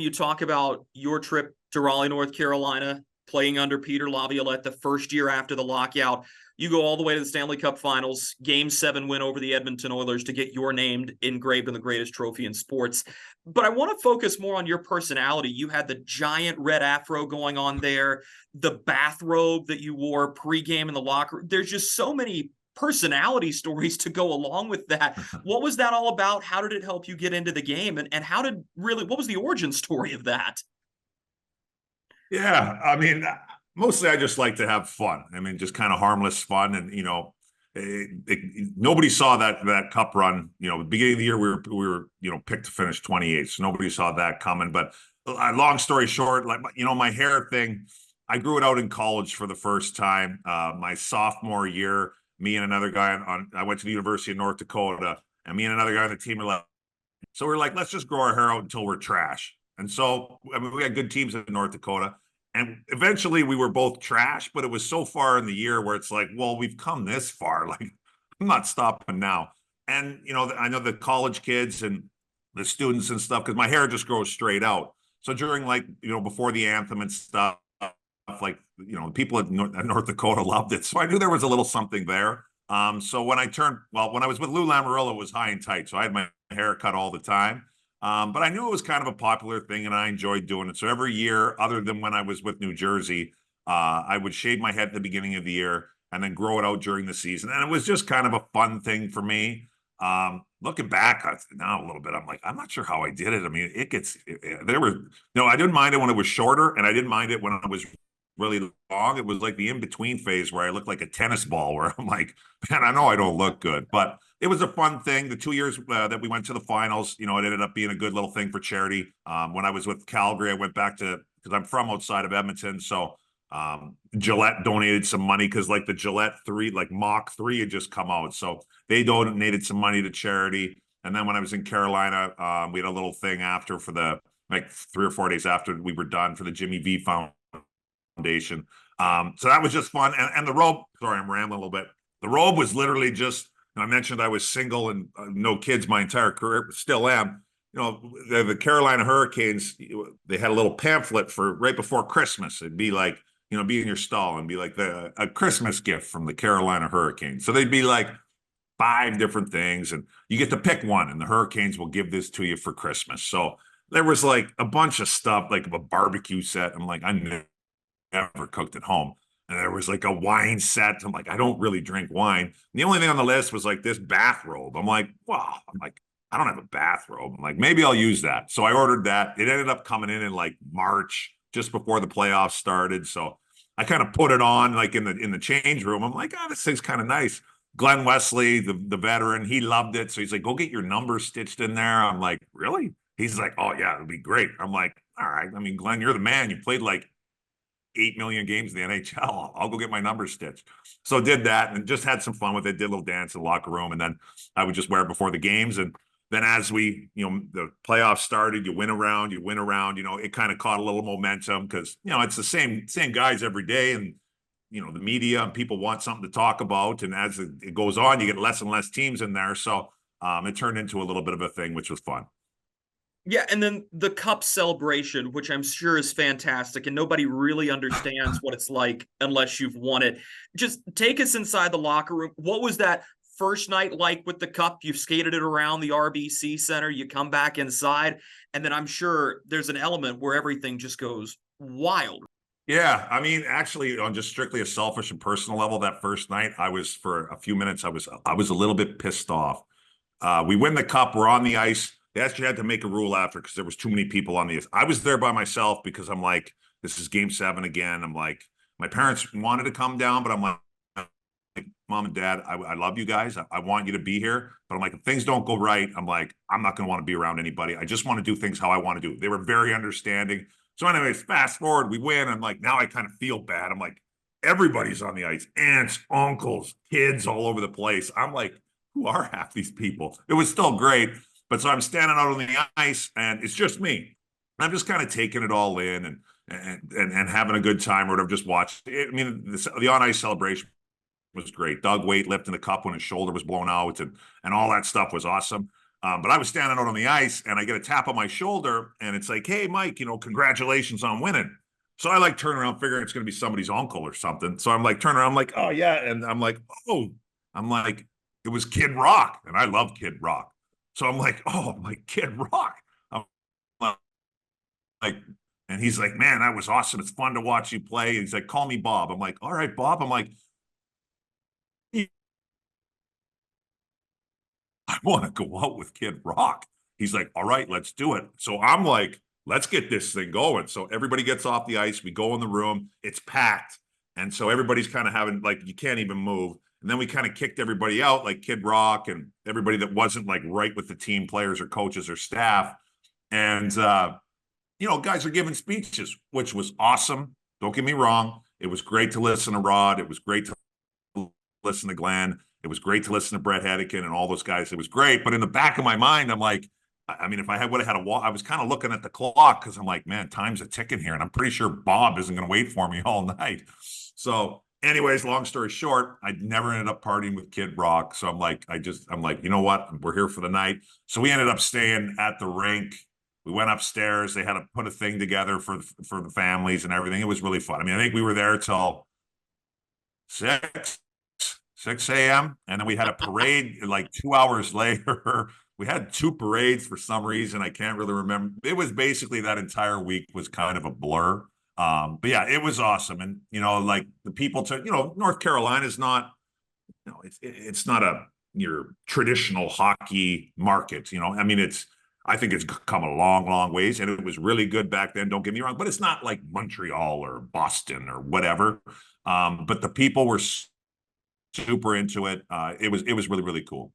you talk about your trip to Raleigh, North Carolina, playing under Peter Laviolette the first year after the lockout. You go all the way to the Stanley Cup Finals, Game 7 win over the Edmonton Oilers to get your name engraved in the greatest trophy in sports. But I want to focus more on your personality. You had the giant red afro going on there, the bathrobe that you wore pregame in the locker room. There's just so many personality stories to go along with that. What was that all about? How did it help you get into the game? And what was the origin story of that? Yeah, I mean, mostly I just like to have fun. I mean, just kind of harmless fun, and nobody saw that cup run. The beginning of the year we were picked to finish 28th, so nobody saw that coming. But long story short, my hair thing, I grew it out in college for the first time. My sophomore year, me and another guy I went to the University of North Dakota, and me and another guy on the team were like, so we're like, let's just grow our hair out until we're trash. And so, I mean, we had good teams in North Dakota. And eventually we were both trash, but it was so far in the year where it's like, well, we've come this far. Like, I'm not stopping now. And, I know the college kids and the students and stuff, because my hair just grows straight out. So during before the anthem and stuff, people at North Dakota loved it. So I knew there was a little something there. So when I was with Lou Lamoriello, it was high and tight. So I had my hair cut all the time. But I knew it was kind of a popular thing and I enjoyed doing it. So every year, other than when I was with New Jersey, I would shave my head at the beginning of the year and then grow it out during the season. And it was just kind of a fun thing for me. Looking back now a little bit, I'm like, I'm not sure how I did it. I mean, I didn't mind it when it was shorter and I didn't mind it when it was really long. It was like the in-between phase where I looked like a tennis ball where I'm like, man, I know I don't look good, but it was a fun thing. The 2 years that we went to the finals, it ended up being a good little thing for charity. When I was with Calgary, I went back because I'm from outside of Edmonton. So Gillette donated some money because the Gillette 3, Mach 3 had just come out. So they donated some money to charity. And then when I was in Carolina, we had a little thing after for 3 or 4 days after we were done for the Jimmy V Foundation. So that was just fun. And the robe, sorry, I'm rambling a little bit. The robe was literally just, I mentioned I was single and no kids my entire career, still am. The Carolina Hurricanes, they had a little pamphlet for right before Christmas. It'd be like, be in your stall and be like a Christmas gift from the Carolina Hurricanes. So they'd be like 5 different things and you get to pick one and the Hurricanes will give this to you for Christmas. So there was a bunch of stuff, like a barbecue set. I'm like, I never cooked at home. And there was a wine set. I'm like, I don't really drink wine. And the only thing on the list was this bathrobe. I'm like, wow. I don't have a bathrobe. I'm like, maybe I'll use that. So I ordered that. It ended up coming in March, just before the playoffs started. So I kind of put it on in the change room. I'm like, this thing's kind of nice. Glenn Wesley, the veteran, he loved it. So he's like, go get your numbers stitched in there. I'm like, really? He's like, oh yeah, it'll be great. I'm like, all right. I mean, Glenn, you're the man. You played 8 million games in the NHL. I'll go get my numbers stitched. So did that and just had some fun with it. Did a little dance in the locker room. And then I would just wear it before the games. And then as the playoffs started, you win around, it kind of caught a little momentum because, it's the same guys every day. And, the media and people want something to talk about. And as it goes on, you get less and less teams in there. So it turned into a little bit of a thing, which was fun. Yeah, and then the cup celebration, which I'm sure is fantastic, and nobody really understands what it's like unless you've won it. Just take us inside the locker room. What was that first night like with the cup? You've skated it around the RBC Center, you come back inside, and then I'm sure there's an element where everything just goes wild. Yeah, I mean, actually, on just strictly a selfish and personal level, that first night, for a few minutes, I was a little bit pissed off. We win the cup, we're on the ice. They actually had to make a rule after because there was too many people on the ice. I was there by myself because I'm like, this is Game 7 again. I'm like, my parents wanted to come down, but I'm like, Mom and Dad, I love you guys. I want you to be here. But I'm like, if things don't go right, I'm like, I'm not going to want to be around anybody. I just want to do things how I want to do. They were very understanding. So anyways, fast forward, we win. I'm like, now I kind of feel bad. I'm like, everybody's on the ice. Aunts, uncles, kids all over the place. I'm like, who are half these people? It was still great. But so I'm standing out on the ice and it's just me. I'm just kind of taking it all in and having a good time or whatever, just watch. I mean, the on-ice celebration was great. Doug Waite lifting the cup when his shoulder was blown out and all that stuff was awesome. But I was standing out on the ice and I get a tap on my shoulder and it's like, hey, Mike, congratulations on winning. So I like turn around figuring it's going to be somebody's uncle or something. So I'm like, turn around, I'm like, oh, yeah. And I'm like, oh, I'm like, it was Kid Rock. And I love Kid Rock. So I'm like, oh, I'm like, Kid Rock. I'm like, and he's like, man, that was awesome. It's fun to watch you play. And he's like, call me Bob. I'm like, all right, Bob. I'm like, I want to go out with Kid Rock. He's like, all right, let's do it. So I'm like, let's get this thing going. So everybody gets off the ice. We go in the room. It's packed. And so everybody's kind of having, like, you can't even move. And then we kind of kicked everybody out, like Kid Rock and everybody that wasn't like right with the team, players or coaches or staff. And, guys are giving speeches, which was awesome. Don't get me wrong. It was great to listen to Rod. It was great to listen to Glenn. It was great to listen to Brett Hedican and all those guys. It was great. But in the back of my mind, I'm like, I mean, if I would have had a walk, I was kind of looking at the clock because I'm like, man, time's a ticking here. And I'm pretty sure Bob isn't going to wait for me all night. So anyways, long story short, I never ended up partying with Kid Rock. So I'm like, you know what? We're here for the night. So we ended up staying at the rink. We went upstairs. They had to put a thing together for the families and everything. It was really fun. I mean, I think we were there till 6 a.m. And then we had a parade like 2 hours later. We had 2 parades for some reason. I can't really remember. It was basically that entire week was kind of a blur. But yeah, it was awesome. And, like the people North Carolina is not, it's not your traditional hockey market. I mean, I think it's come a long, long ways, and it was really good back then. Don't get me wrong, but it's not like Montreal or Boston or whatever. But the people were super into it. It was really, really cool.